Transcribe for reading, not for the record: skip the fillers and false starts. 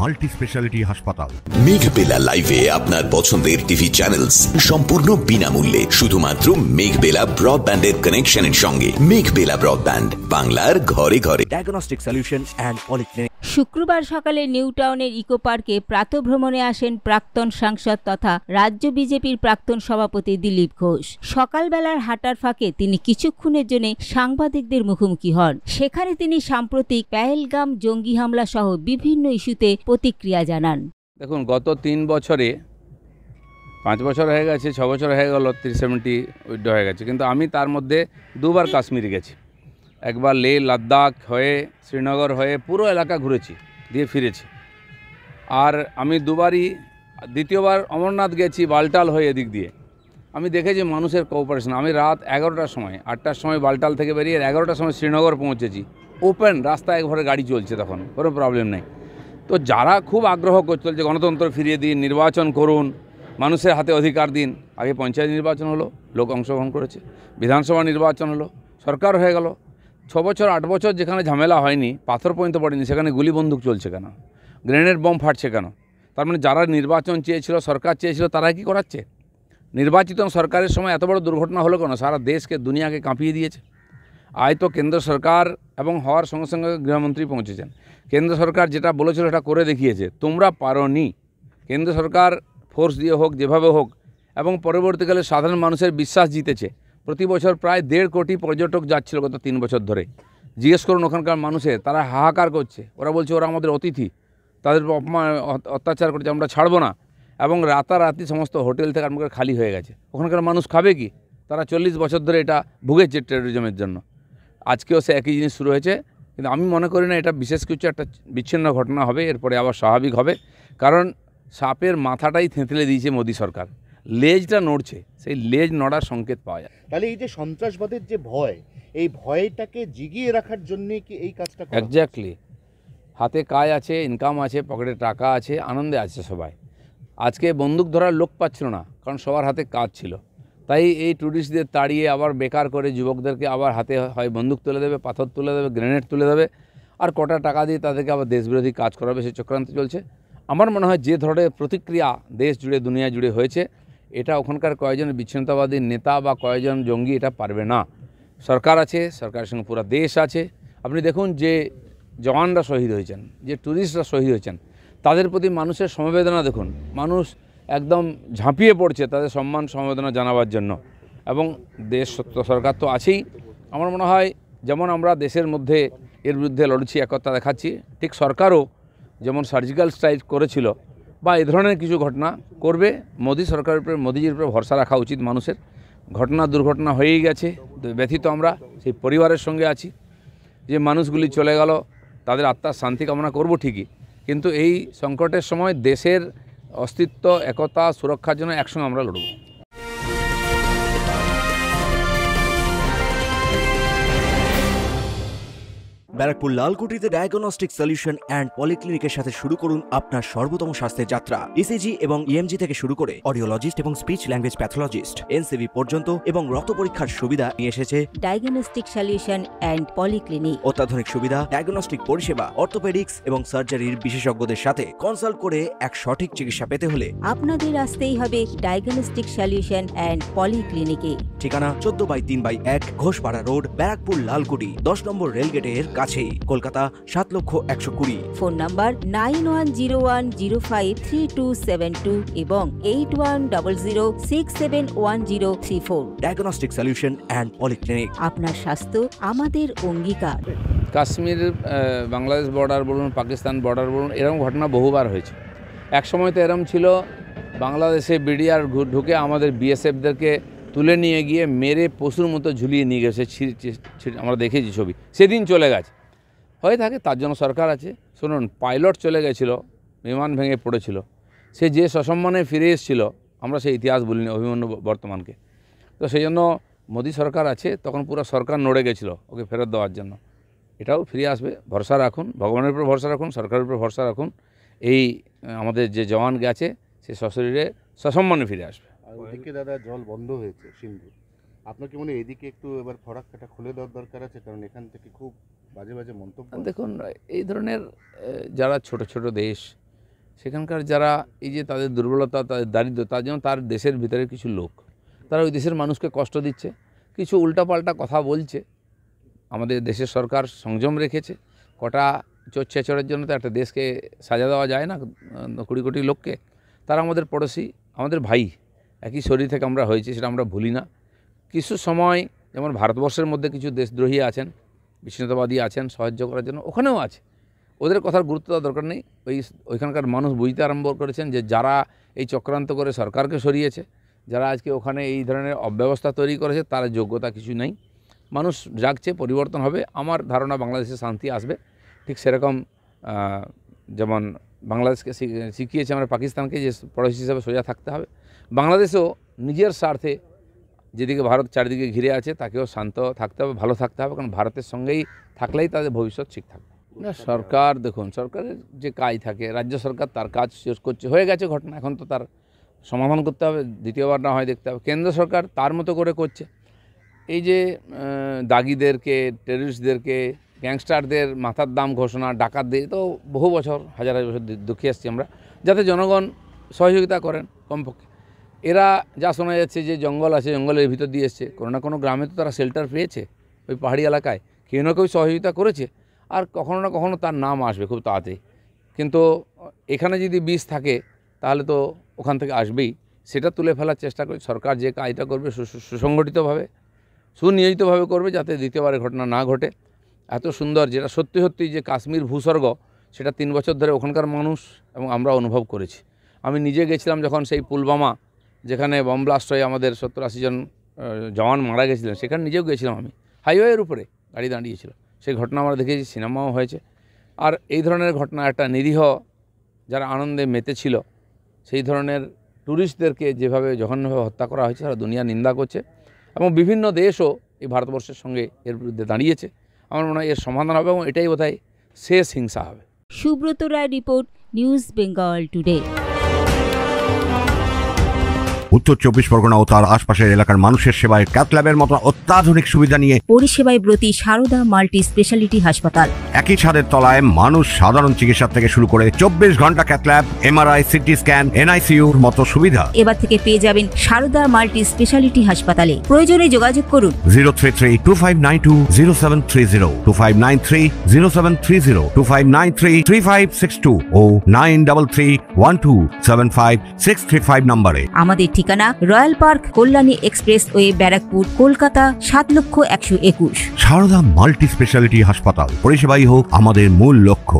Multi speciality হাসপাতাল। মেঘবেলা লাইভে আপনার পছন্দের টিভি চ্যানেলস সম্পূর্ণ বিনামূল্যে, শুধুমাত্র মেঘবেলা ব্রডব্যান্ডের কানেকশনের সঙ্গে। মেঘবেলা ব্রডব্যান্ড, বাংলার ঘরে ঘরে। Diagnostic solution and polyclinic. শুক্রবার সকালে নিউ টাউনের ইকো পার্কে প্রাতঃভ্রমণে আসেন প্রাক্তন সাংসদ তথা রাজ্য বিজেপির প্রাক্তন সভাপতি দিলীপ ঘোষ। সকালবেলার হাঁটার ফাঁকে তিনি কিছুক্ষণের জন্য সাংবাদিকদের মুখোমুখি হন। সেখানে তিনি সাম্প্রতিক পেহেলগাম জঙ্গি হামলা সহ বিভিন্ন ইস্যুতে প্রতিক্রিয়া জানান। দেখুন, গত 3 বছরে 5 বছর হয়ে গেছে, 6 বছর হয়ে গেল, 370 উইথড্র হয়ে গেছে, কিন্তু আমি তার মধ্যে 2 বার কাশ্মীর গেছি। একবার লে লাদাখ হয়ে শ্রীনগর হয়ে পুরো এলাকা ঘুরেছি, দিয়ে ফিরেছি। আর আমি 2 বারই, দ্বিতীয়বার অমরনাথ গেছি বালটাল হয়ে এদিক দিয়ে। আমি দেখেছি মানুষের কোঅপারেশন। আমি রাত 11টার সময়, 8টার সময় বালটাল থেকে বেরিয়ে 11টার সময় শ্রীনগর পৌঁছেছি। ওপেন রাস্তা, একবারে গাড়ি চলছে, তখন কোনো প্রবলেম নেই। তো যারা খুব আগ্রহ করছিল যে গণতন্ত্র ফিরিয়ে দিন, নির্বাচন করুন, মানুষের হাতে অধিকার দিন। আগে পঞ্চায়েত নির্বাচন হলো, লোক অংশগ্রহণ করেছে, বিধানসভা নির্বাচন হলো, সরকার হয়ে গেল। 6 বছর 8 বছর যেখানে ঝামেলা হয়নি, পাথর পর্যন্ত পড়েনি, সেখানে গুলি বন্দুক চলছে কেন? গ্রেনেড বম ফাটছে কেন? তার মানে যারা নির্বাচন চেয়েছিল, সরকার চেয়েছিল, তারা কি করাচ্ছে? নির্বাচিত সরকারের সময় এত বড় দুর্ঘটনা হলো কেন? সারা দেশকে, দুনিয়াকে কাঁপিয়ে দিয়েছে। আজ তো কেন্দ্র সরকার এবং হওয়ার সঙ্গে সঙ্গে গৃহমন্ত্রী পৌঁছেছেন। কেন্দ্র সরকার যেটা বলেছিল সেটা করে দেখিয়েছে। তোমরা পারোনি। কেন্দ্র সরকার ফোর্স দিয়ে হোক, যেভাবে হোক, এবং পরবর্তীকালে সাধারণ মানুষের বিশ্বাস জিতেছে। প্রতি বছর প্রায় 1.5 কোটি পর্যটক যাচ্ছিল গত 3 বছর ধরে। জিজ্ঞেস করুন ওখানকার মানুষের, তারা হাহাকার করছে। ওরা বলছে ওরা আমাদের অতিথি, তাদের অপমান অত্যাচার করছে, আমরা ছাড়বো না। এবং রাতারাতি সমস্ত হোটেল থেকে আরম্ভ করে খালি হয়ে গেছে। ওখানকার মানুষ খাবে কি? তারা 40 বছর ধরে এটা ভুগেছে টেরোরিজমের জন্য। আজকেও সে একই জিনিস শুরু হয়েছে। কিন্তু আমি মনে করি না এটা বিশেষ কিছু একটা বিচ্ছিন্ন ঘটনা হবে, এরপরে আবার স্বাভাবিক হবে। কারণ সাপের মাথাটাই থেঁতলে দিয়েছে মোদী সরকার, লেজটা নড়ছে, সেই লেজ নড়ার সংকেত পাওয়া যায়। তাহলে এই যে সন্ত্রাসবাদের যে ভয়, এই ভয়টাকে জিগিয়ে রাখার জন্য কি এই কাজটা করা? এক্স্যাক্টলি। হাতে কাজ আছে, ইনকাম আছে, পকেটে টাকা আছে, আনন্দে আছে সবাই। আজকে বন্দুক ধরার লোক পাচ্ছিল না, কারণ সবার হাতে কাজ ছিল। তাই এই টুরিস্টদের তাড়িয়ে আবার বেকার করে যুবকদেরকে আবার হাতে হয় বন্দুক তুলে দেবে, পাথর তুলে দেবে, গ্রেনেড তুলে দেবে, আর কটা টাকা দিয়ে তাদেরকে আবার দেশবিরোধী কাজ করাবে, সে চক্রান্ত চলছে। আমার মনে হয় যে ধরনের প্রতিক্রিয়া দেশ জুড়ে, দুনিয়া জুড়ে হয়েছে, এটা ওখানকার কয়েকজন বিচ্ছিন্নতাবাদী নেতা বা কয়েকজন জঙ্গি এটা পারবে না। সরকার আছে, সরকারের সঙ্গে পুরো দেশ আছে। আপনি দেখুন যে জওয়ানরা শহীদ হয়েছেন, যে ট্যুরিস্টরা শহীদ হয়েছেন, তাদের প্রতি মানুষের সমবেদনা দেখুন। মানুষ একদম ঝাঁপিয়ে পড়ছে তাদের সম্মান সমবেদনা জানাবার জন্য। এবং দেশ সরকার তো আছেই। আমার মনে হয় যেমন আমরা দেশের মধ্যে এর বিরুদ্ধে লড়ছি, একতা দেখাচ্ছি, ঠিক সরকারও যেমন সার্জিক্যাল স্ট্রাইক করেছিল বা এ ধরনের কিছু ঘটনা করবে। মোদী সরকারের উপরে, মোদীজির উপরে ভরসা রাখা উচিত মানুষের। ঘটনা দুর্ঘটনা হয়েই গেছে, ব্যথিত আমরা, সেই পরিবারের সঙ্গে আছি। যে মানুষগুলি চলে গেল, তাদের আত্মার শান্তি কামনা করব ঠিকই, কিন্তু এই সংকটের সময় দেশের অস্তিত্ব, একতা, সুরক্ষার জন্য একসঙ্গে আমরা লড়ব। ব্যারাকপুর লালকুটিতে ডায়াগনস্টিক সলিউশন অ্যান্ড পলিক্লিনিকের সাথে শুরু করুন আপনার সর্বোত্তম স্বাস্থ্যের যাত্রা। ইসিজি এবং ইএমজি থেকে শুরু করে অডিওলজিস্ট এবং স্পিচ ল্যাঙ্গুয়েজ প্যাথোলজিস্ট, এনসিভি পর্যন্ত এবং রক্ত পরীক্ষার সুবিধা নিয়ে এসেছে ডায়াগনস্টিক সলিউশন অ্যান্ড পলিক্লিনিক। অত্যাধুনিক সুবিধা, ডায়াগনস্টিক পরিষেবা, অর্থোপেডিক্স এবং সার্জারির বিশেষজ্ঞদের সাথে কনসাল্ট করে এক সঠিক চিকিৎসা পেতে হলে আপনাদের আসতেই হবে ডায়াগনস্টিক সলিউশন অ্যান্ড পলিক্লিনিকে। ঠিকানা 14/3/1 ঘোষপাড়া রোড, ব্যারাকপুর লালকুটি, 10 নম্বর রেলগেটের কাছেই, কলকাতা 7,20,020। ফোন নাম্বার 9101053272 এবং 8100671034। Diagnostic solution and polyclinic. আপনার স্বাস্থ্য আমাদের অঙ্গীকার। কাশ্মীর, বাংলাদেশ বর্ডার বলুন, পাকিস্তান বর্ডার বলুন, এরকম ঘটনা বহুবার হয়েছে। এক সময় তো এরম ছিল, বাংলাদেশে বিডিআর ঢুকে আমাদের বিএসএফদেরকে তুলে নিয়ে গিয়ে মেরে পশুর মতো ঝুলিয়ে নিয়ে গেছে। আমরা দেখেছি ছবি, সেদিন চলে গেছে। হয়ে থাকে, তার জন্য সরকার আছে। শুনুন, পাইলট চলে গেছিলো, বিমান ভেঙে পড়েছিল, সে যে সসম্মানে ফিরে এসেছিল, আমরা সেই ইতিহাস বলিনি অভিমন্যু বর্তমানকে। তো সেই জন্য মোদী সরকার আছে, তখন পুরো সরকার নড়ে গেছিলো ওকে ফেরত দেওয়ার জন্য। এটাও ফিরে আসবে, ভরসা রাখুন, ভগবানের উপর ভরসা রাখুন, সরকারের উপর ভরসা রাখুন। এই আমাদের যে জওয়ান গেছে সে সশরীরে সসম্মানে ফিরে আসবে। ওদিকে দাদা জল বন্ধ হয়েছে সিন্ধু, আপনার কি মনে হয় এদিকে একটু এবার ফরাক্কাটা খুলে দেওয়ার দরকার আছে? কারণ এখান থেকে খুব বাজে বাজে মন্তব্য। দেখুন, এই ধরনের যারা ছোট ছোট দেশ, সেখানকার যারা এই যে তাদের দুর্বলতা, তাদের দারিদ্র, তার জন্য তার দেশের ভিতরে কিছু লোক তারা ওই দেশের মানুষকে কষ্ট দিচ্ছে, কিছু উল্টাপাল্টা কথা বলছে। আমাদের দেশের সরকার সংযম রেখেছে। কটা চোর-ছেচড়ের জন্য তো একটা দেশকে সাজা দেওয়া যায় না, 20 কোটি লোককে। তারা আমাদের পড়োশি, আমাদের ভাই, একই শরীর থেকে আমরা হয়েছি, সেটা আমরা ভুলি না। কিছু সময় যেমন ভারতবর্ষের মধ্যে কিছু দেশদ্রোহী আছেন, বিচ্ছিন্নতাবাদী আছেন, সাহায্য করার জন্য ওখানেও আছে। ওদের কথার গুরুত্ব দেওয়ার দরকার নেই। ওইখানকার মানুষ বুঝতে আরম্ভ করেছেন যে যারা এই চক্রান্ত করে সরকারকে সরিয়েছে, যারা আজকে ওখানে এই ধরনের অব্যবস্থা তৈরি করেছে, তার যোগ্যতা কিছু নেই। মানুষ জাগছে, পরিবর্তন হবে। আমার ধারণা বাংলাদেশে শান্তি আসবে। ঠিক সেরকম যেমন বাংলাদেশকে শিখিয়েছে আমরা পাকিস্তানকে যে পড়োশি হিসাবে সোজা থাকতে হবে, বাংলাদেশেও নিজের স্বার্থে যেদিকে ভারত চারিদিকে ঘিরে আছে তাকেও শান্ত থাকতে হবে, ভালো থাকতে হবে। কারণ ভারতের সঙ্গেই থাকলেই তাদের ভবিষ্যৎ ঠিক থাকবে। না, সরকার দেখুন, সরকারের যে কাজ থাকে, রাজ্য সরকার তার কাজ শেষ করছে, হয়ে গেছে ঘটনা, এখন তো তার সমাধান করতে হবে, দ্বিতীয়বার না হয় দেখতে হবে। কেন্দ্র সরকার তার মতো করে করছে। এই যে দাগিদেরকে, টেররিস্টদেরকে, গ্যাংস্টারদের মাথার দাম ঘোষণা, ডাকাতদের, তো বহু বছর, হাজার হাজার বছর দেখে আসছি আমরা, যাতে জনগণ সহযোগিতা করেন কমপক্ষে। এরা যা শোনা যাচ্ছে যে জঙ্গল আছে, জঙ্গলের ভিতর দিয়ে এসছে, কোনো না কোনো গ্রামে তো তারা শেল্টার পেয়েছে, ওই পাহাড়ি এলাকায় কেউ না কেউ সহযোগিতা করেছে, আর কখনো না কখনো তার নাম আসবে খুব তাড়াতাড়ি। কিন্তু এখানে যদি বিষ থাকে তাহলে তো ওখান থেকে আসবেই। সেটা তুলে ফেলার চেষ্টা করে সরকার যে কাজটা করবে সুসংগঠিতভাবে, সুনিয়োজিতভাবে করবে, যাতে দ্বিতীয়বারের ঘটনা না ঘটে। এত সুন্দর, যেটা সত্যি সত্যি যে কাশ্মীর ভূস্বর্গ, সেটা 3 বছর ধরে ওখানকার মানুষ এবং আমরা অনুভব করেছি। আমি নিজে গেছিলাম যখন সেই পুলওয়ামা, যেখানে বম ব্লাস্ট হয়ে আমাদের 70-80 জন জওয়ান মারা গেছিলেন, সেখানে নিজেও গেছিলাম আমি। হাইওয়ের উপরে গাড়ি দাঁড়িয়েছিল, সেই ঘটনা আমরা দেখেছি, সিনেমাও হয়েছে। আর এই ধরনের ঘটনা, একটা নিরীহ যারা আনন্দে মেতেছিল, সেই ধরনের ট্যুরিস্টদেরকে যেভাবে জঘন্যভাবে হত্যা করা হয়েছে, সারা দুনিয়া নিন্দা করছে। এবং বিভিন্ন দেশও এই ভারতবর্ষের সঙ্গে এর বিরুদ্ধে দাঁড়িয়েছে। আমার মনে হয় এর সমাধান হবে এবং এটাই বোধহয় শেষ হিংসা হবে। Subrata Roy report, news Bengal today. উত্তর 24 পরগনা ও তার আশপাশের এলাকার মানুষের সেবায় ক্যাথ ল্যাবের মতো অত্যাধুনিক সুবিধা নিয়ে পরিষেবায় ব্রতী সারদা মাল্টি স্পেশালিটি হাসপাতাল। একই ছাদের তলায় মানুষ সাধারণ চিকিৎসা থেকে শুরু করে 24 ঘন্টা cath lab, MRI, CT scan, এনআইসিইউর মতো সুবিধা এবার থেকে পেয়ে যাবেন সারদা মাল্টি স্পেশালিটি হাসপাতালে। প্রয়োজনে যোগাযোগ করুন 033-2592-0730, 2593-0730, 2593-3562 ও 9331275635 নম্বরে। আমাদের ঠিকানা royal park, Kalyani expressway, Barrackpore, Kolkata 7,121,000। Sarada multi speciality হাসপাতাল, পরিষেবাই হোক আমাদের মূল লক্ষ্য।